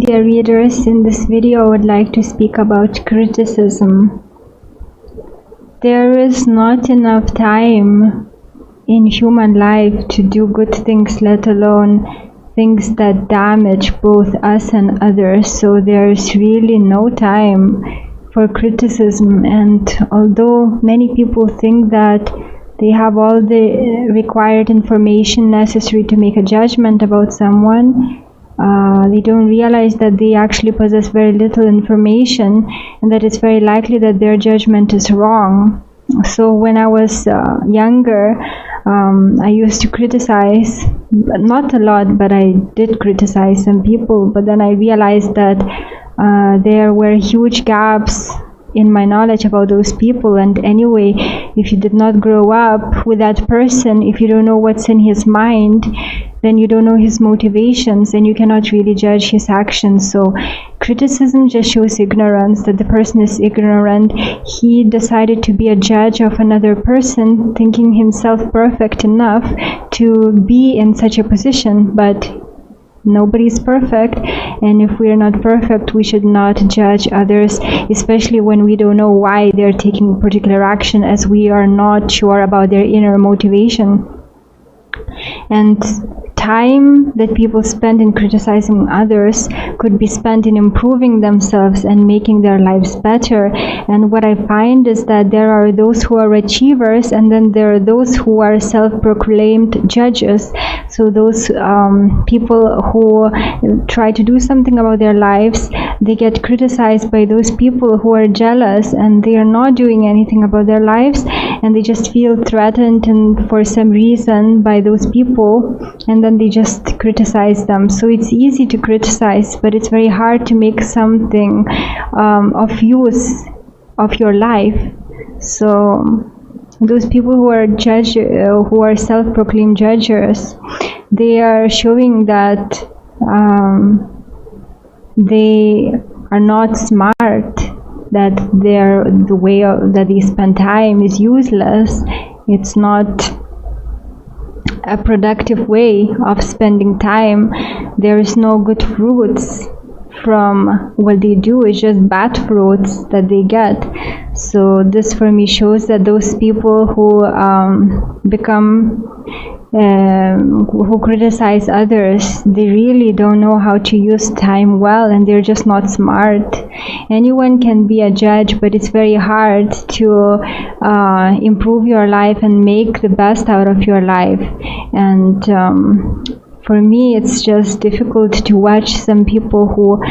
Dear readers, in this video I would like to speak about criticism. There is not enough time in human life to do good things, let alone things that damage both us and others. So there's really no time for criticism, and although many people think that they have all the required information necessary to make a judgment about someone, they don't realize that they actually possess very little information, and that it's very likely that their judgment is wrong. So when I was younger, I used to criticize, not a lot, but I did criticize some people. But then I realized that there were huge gaps in my knowledge about those people. And anyway, if you did not grow up with that person, if you don't know what's in his mind, then you don't know his motivations, and you cannot really judge his actions. So criticism just shows ignorance, that the person is ignorant. He decided to be a judge of another person, thinking himself perfect enough to be in such a position. But nobody is perfect, and if we are not perfect, we should not judge others, especially when we don't know why they're taking particular action, as we are not sure about their inner motivation. And time that people spend in criticizing others could be spent in improving themselves and making their lives better. And what I find is that there are those who are achievers, and then there are those who are self-proclaimed judges. So those people who try to do something about their lives, they get criticized by those people who are jealous, and they are not doing anything about their lives, and they just feel threatened and for some reason by those people, and then they just criticize them. So it's easy to criticize, but it's very hard to make something of use of your life. So those people who are self-proclaimed judges, they are showing that they are not smart, that the way that they spend time is useless. It's not a productive way of spending time. There is no good fruits from what they do. It's just bad fruits that they get. So this for me shows that those people who who criticize others, they really don't know how to use time well, and they're just not smart. Anyone can be a judge, but it's very hard to improve your life and make the best out of your life. And for me, it's just difficult to watch some people who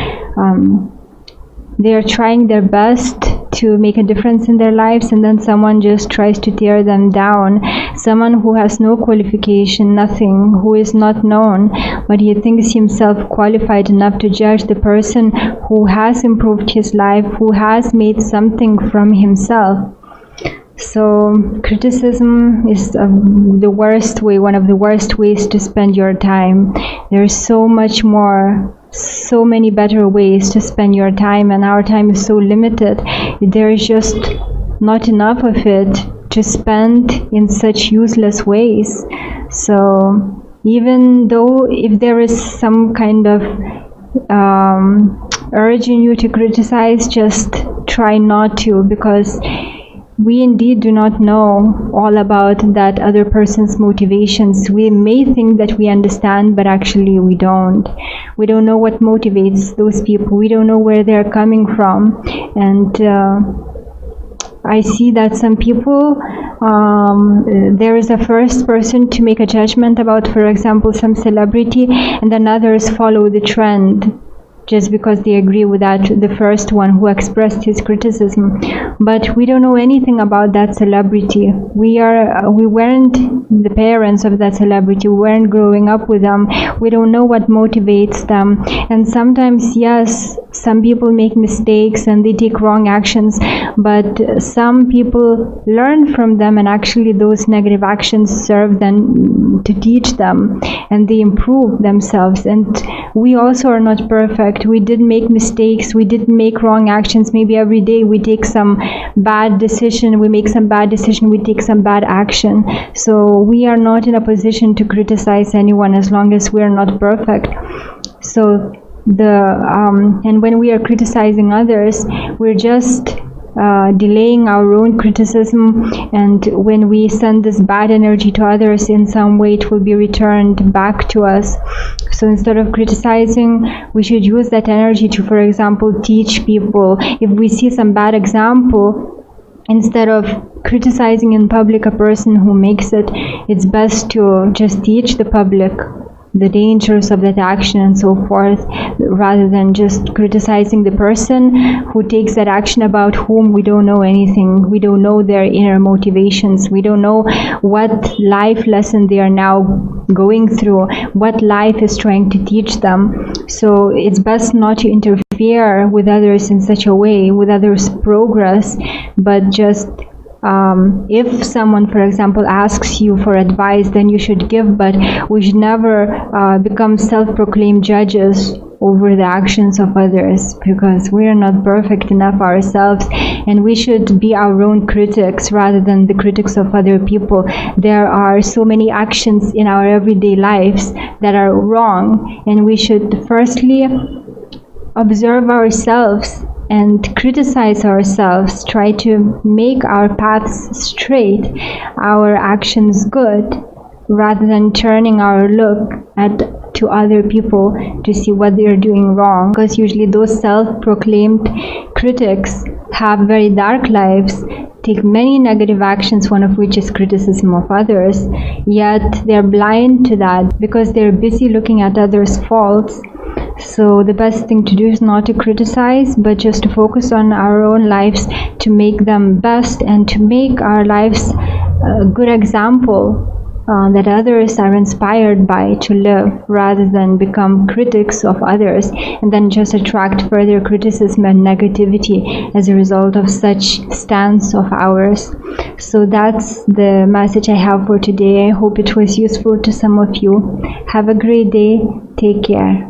they're trying their best to make a difference in their lives, and then someone just tries to tear them down. Someone who has no qualification, nothing, who is not known, but he thinks himself qualified enough to judge the person who has improved his life, who has made something from himself. So criticism is the worst way, one of the worst ways to spend your time. There's so much more, so many better ways to spend your time, and our time is so limited. There is just not enough of it to spend in such useless ways. So even though if there is some kind of urge in you to criticize, just try not to, because we indeed do not know all about that other person's motivations. We may think that we understand, but actually we don't. We don't know what motivates those people. We don't know where they're coming from. And I see that some people, there is a first person to make a judgment about, for example, some celebrity, and then others follow the trend just because they agree with the first one who expressed his criticism. But we don't know anything about that celebrity. We weren't the parents of that celebrity. We weren't growing up with them. We don't know what motivates them. And sometimes, yes, some people make mistakes and they take wrong actions, but some people learn from them, and actually those negative actions serve them to teach them, and they improve themselves. And we also are not perfect. We did make mistakes. We did make wrong actions. Maybe every day we take some bad decision. We make some bad decision. We take some bad action. So we are not in a position to criticize anyone as long as we are not perfect. So And when we are criticizing others, we're just delaying our own criticism, and when we send this bad energy to others, in some way it will be returned back to us. So instead of criticizing, we should use that energy to, for example, teach people. If we see some bad example, instead of criticizing in public a person who makes it, it's best to just teach the public the dangers of that action and so forth, rather than just criticizing the person who takes that action, about whom we don't know anything. We don't know their inner motivations. We don't know what life lesson they are now going through, what life is trying to teach them. So it's best not to interfere with others in such a way, with others' progress, but just if someone, for example, asks you for advice, then you should give, but we should never become self-proclaimed judges over the actions of others, because we are not perfect enough ourselves, and we should be our own critics rather than the critics of other people. There are so many actions in our everyday lives that are wrong, and we should firstly observe ourselves and criticize ourselves, try to make our paths straight, our actions good, rather than turning our look to other people to see what they are doing wrong. Because usually those self-proclaimed critics have very dark lives, take many negative actions, one of which is criticism of others, yet they're blind to that because they're busy looking at others' faults. So the best thing to do is not to criticize, but just to focus on our own lives, to make them best, and to make our lives a good example that others are inspired by to live, rather than become critics of others and then just attract further criticism and negativity as a result of such stance of ours. So that's the message I have for today. I hope it was useful to some of you. Have a great day. Take care.